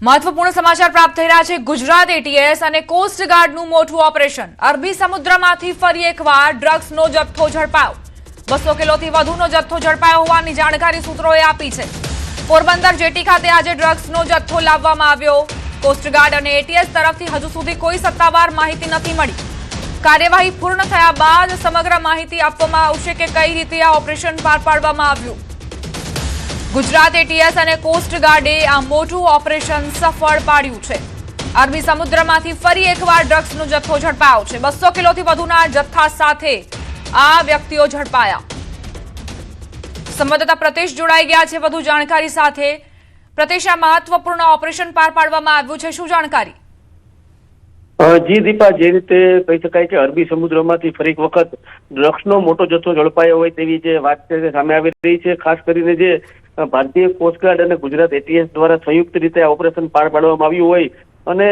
મહત્વપૂર્ણ સમાચાર પ્રાપ્ત થઈ રહ્યા છે। ગુજરાત એટીએસ અને કોસ્ટગાર્ડનું મોટું ઓપરેશન। અરબી સમુદ્રમાંથી ફરી એકવાર ડ્રગ્સનો જથ્થો ઝડપાયો। 200 કિલોથી વધુનો જથ્થો ઝડપાયો હોવાની જાણકારી સૂત્રોએ આપી છે। પોરબંદર જેટી ખાતે આજે ડ્રગ્સનો જથ્થો લાવવામાં આવ્યો। કોસ્ટગાર્ડ અને એટીએસ તરફથી હજુ સુધી કોઈ સત્તાવાર માહિતી નથી મળી। કાર્યવાહી પૂર્ણ થયા બાદ સમગ્ર માહિતી આપવામાં આવશે કે કઈ રીતે આ ઓપરેશન પાર પાડવામાં આવ્યું। ગુજરાત એટીએસ અને કોસ્ટગાર્ડે આ મોટું ઓપરેશન સફળ પાડ્યું છે। અરબી સમુદ્રમાંથી ફરી એકવાર ડ્રગ્સનો જથ્થો ઝડપાયો છે। 200 કિલોથી વધુના જથ્થા સાથે આ વ્યક્તિઓ ઝડપાયા। સંવાદદાતા પ્રતેશ જોડાઈ ગયા છે વધુ જાણકારી સાથે। પ્રતેશ, આ મહત્વપૂર્ણ ઓપરેશન પાર પાડવામાં આવ્યું છે, શું જાણકારી? જી દીપા, જે રીતે કહી શકાય કે અરબી સમુદ્રમાંથી ફરી એક વખત ડ્રગ્સનો મોટો જથ્થો ઝડપાયો હોય તેવી જે વાત છે સામે આવી રહી છે। ખાસ કરીને જે ભારતીય કોસ્ટગાર્ડ અને ગુજરાત એટીએસ દ્વારા સંયુક્ત રીતે આ ઓપરેશન પાર પાડવામાં આવ્યું હોય અને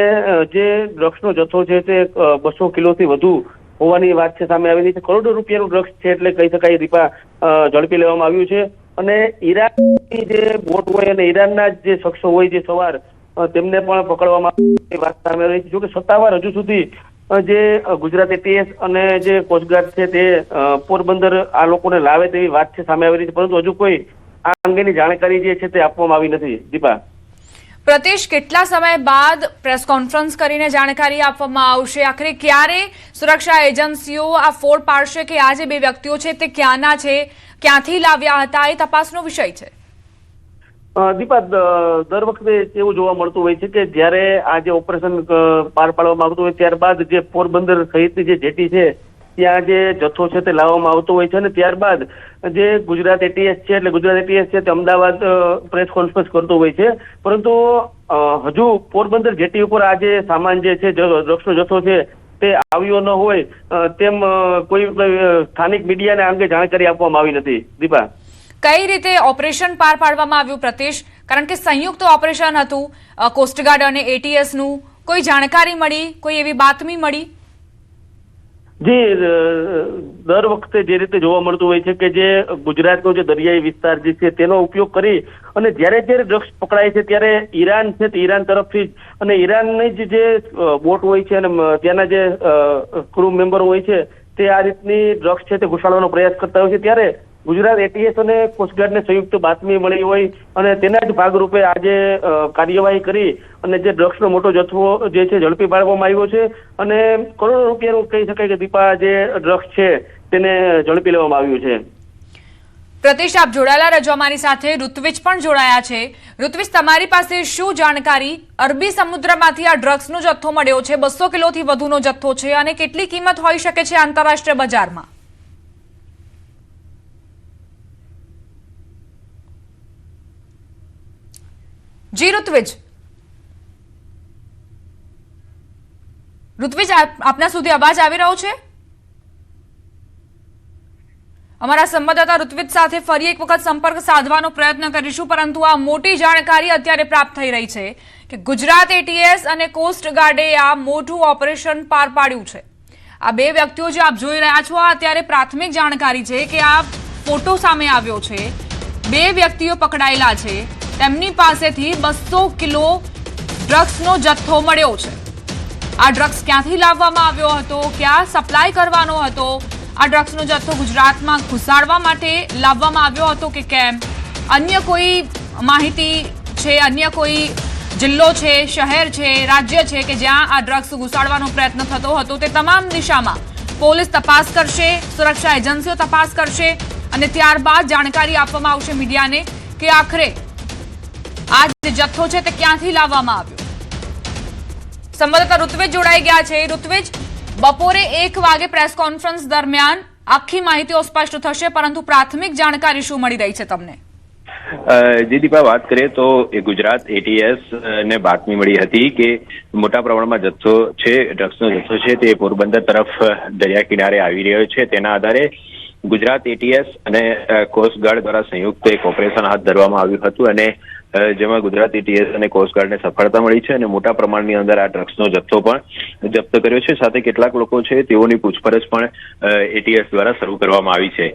જે ડ્રગ્સનો જથ્થો છે તે 200 કિલોથી વધુ હોવાની વાત છે સામે આવી રહી છે। કરોડો રૂપિયાનું ડ્રગ્સ છે એટલે કહી શકાય દીપા ઝડપી લેવામાં આવ્યું છે। અને ઈરાનની જે બોટ હોય અને ઈરાનના જે શખ્સો હોય જે સવાર તેમને પણ પકડવામાં આવી વાત સામે રહી છે। જોકે સત્તાવાર હજુ સુધી જે ગુજરાત એટીએસ અને જે કોસ્ટગાર્ડ છે તે પોરબંદર આ લોકોને લાવે તેવી વાત છે સામે આવી રહી છે, પરંતુ હજુ કોઈ આ અંગેની જાણકારી જે છે તે આપવામાં આવી નથી। દીપા, પ્રતેશ, કેટલા સમય બાદ પ્રેસ કોન્ફરન્સ કરીને જાણકારી આપવામાં આવશે? આખરે ક્યારે સુરક્ષા એજન્સીઓ આ ફોડ પાડશે કે આ જે બે વ્યક્તિઓ છે તે ક્યાંના છે, ક્યાંથી લાવ્યા હતા, એ તપાસનો વિષય છે? દીપા, દર વખતે એવું જોવા મળતું હોય છે કે જયારે આ જે ઓપરેશન પાર પાડવામાં આવતું હોય ત્યારબાદ જે પોરબંદર સહિતની જે જેટી છે ત્યાં જે જથ્થો છે તે લાવવામાં આવતો હોય છે અને ત્યારબાદ જે ગુજરાત એટીએસ છે એટલે ગુજરાત એટીએસ છે તે અમદાવાદ પ્રેસ કોન્ફરન્સ કરતો હોય છે, પરંતુ હજુ પોરબંદર જેટી ઉપર આ જે સામાન જે છે ડ્રગ્સનો જથ્થો છે તે આવ્યો ન હોય તેમ કોઈ સ્થાનિક મીડિયાને આ અંગે જાણકારી આપવામાં આવી નથી। દીપા, કઈ રીતે ઓપરેશન પાર પાડવામાં આવ્યું પ્રતેશ? કારણ કે સંયુક્ત ઓપરેશન હતું કોસ્ટગાર્ડ અને એટીએસનું, કોઈ જાણકારી મળી, કોઈ એવી બાતમી મળી? જી, દર વખતે જે રીતે જોવા મળતું હોય છે કે જે ગુજરાતનો જે દરિયાઈ વિસ્તાર જે છે તેનો ઉપયોગ કરી અને જ્યારે ડ્રગ્સ પકડાય છે ત્યારે ઈરાન છે તે ઈરાન તરફથી જ અને ઈરાનની જે બોટ હોય છે અને ત્યાંના જે ક્રૂ મેમ્બર હોય છે તે આ રીતની ડ્રગ્સ છે તે ઘુસાડવાનો પ્રયાસ કરતા હોય છે। ત્યારે ગુજરાત એટીએસ અને કોસ્ટગાર્ડને સંયુક્ત બાતમી મળી હોય અને તેના જ ભાગરૂપે આજે કાર્યવાહી કરી અને જે ડ્રગ્સનો મોટો જથ્થો જે છે ઝડપી પાડવામાં આવ્યો છે અને કરોડો રૂપિયાનું કહી શકાય કે દીપા જે ડ્રગ્સ છે તેને ઝડપી લેવામાં આવ્યું છે। પ્રતેશ, આપ જોડાયેલા રહેજો અમારી સાથે। ઋત્વિજ પણ જોડાયા છે। ઋત્વિજ, તમારી પાસે શું જાણકારી? અરબી સમુદ્રમાંથી આ ડ્રગ્સનો જથ્થો મળ્યો છે, 200 કિલોથી વધુનો જથ્થો છે અને કેટલી કિંમત હોઈ શકે છે આંતરરાષ્ટ્રીય બજારમાં? જી ઋત્વિજ, આપના સુધી અવાજ આવી રહ્યો છે? અમારા સંવાદદાતા ઋત્વિજ સાથે ફરી એક વખત સંપર્ક સાધવાનો પ્રયત્ન કરીશું, પરંતુ આ મોટી જાણકારી અત્યારે પ્રાપ્ત થઈ રહી છે કે ગુજરાત એટીએસ અને કોસ્ટગાર્ડે આ મોટું ઓપરેશન પાર પાડ્યું છે। આ બે વ્યક્તિઓ જે આપ જોઈ રહ્યા છો અત્યારે પ્રાથમિક જાણકારી છે કે આ ફોટો સામે આવ્યો છે, બે વ્યક્તિઓ પકડાયેલા છે, તેમની પાસેથી 200 કિલો ડ્રગ્સનો જથ્થો મળ્યો છે। આ ડ્રગ્સ ક્યાંથી લાવવામાં આવ્યો હતો, ક્યાં સપ્લાય કરવાનો હતો, આ ડ્રગ્સનો જથ્થો ગુજરાતમાં ઘુસાડવા માટે લાવવામાં આવ્યો હતો કે કેમ, અન્ય કોઈ માહિતી છે, અન્ય કોઈ જિલ્લો છે, શહેર છે, રાજ્ય છે કે જ્યાં આ ડ્રગ્સ ઘુસાડવાનો પ્રયત્ન થતો હતો, તે તમામ દિશામાં પોલીસ તપાસ કરશે, સુરક્ષા એજન્સીઓ તપાસ કરશે અને ત્યારબાદ જાણકારી આપવામાં આવશે મીડિયાને કે આખરે આ જે જથ્થો છે તે ક્યાંથી લાવવામાં આવ્યો। સંવાદદાતા ઋત્વિજ જોડાઈ ગયા છે। ઋત્વિજ, બપોરે 1 વાગે પ્રેસ કોન્ફરન્સ દરમિયાન આખી માહિતીઓ સ્પષ્ટ થશે, પરંતુ પ્રાથમિક જાણકારી શું મળી રહી છે તમને? જી દીપા, વાત કરીએ તો ગુજરાત એટીએસ ને બાતમી મળી હતી કે મોટા પ્રમાણમાં જથ્થો છે, ડ્રગ્સનો જથ્થો છે તે પોરબંદર તરફ દરિયા કિનારે આવી રહ્યો છે। તેના આધારે ગુજરાત એટીએસ અને કોસ્ટગાર્ડ દ્વારા સંયુક્ત એક ઓપરેશન હાથ ધરવામાં આવ્યું હતું અને જેમાં ગુજરાત એટીએસ અને કોસ્ટગાર્ડને સફળતા મળી છે અને મોટા પ્રમાણની અંદર આ ડ્રગ્સનો જથ્થો પણ જપ્ત કર્યો છે। સાથે કેટલાક લોકો છે તેઓની પૂછપરછ પણ એટીએસ દ્વારા શરૂ કરવામાં આવી છે।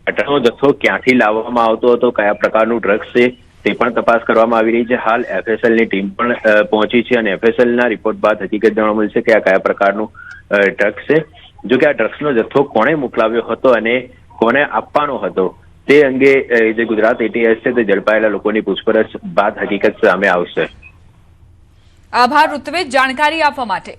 આટલો જથ્થો ક્યાંથી લાવવામાં આવતો હતો, કયા પ્રકારનું ડ્રગ્સ છે તે પણ તપાસ કરવામાં આવી રહી છે. હાલ FSL ની ટીમ પણ પહોંચી છે અને FSL ના રિપોર્ટ બાદ હકીકત જાણવા મળશે કે આ કયા પ્રકારનું ડ્રગ્સ છે. જો કે આ ડ્રગ્સનો જથ્થો કોણે મોકલાવ્યો હતો અને કોને આપવાનો હતો તે અંગે જે ગુજરાત ATS છે તે ઝડપાયેલા લોકોની પૂછપરછ બાદ હકીકત સામે આવશે. આભાર ઋત્વિજ જાણકારી આપવા માટે.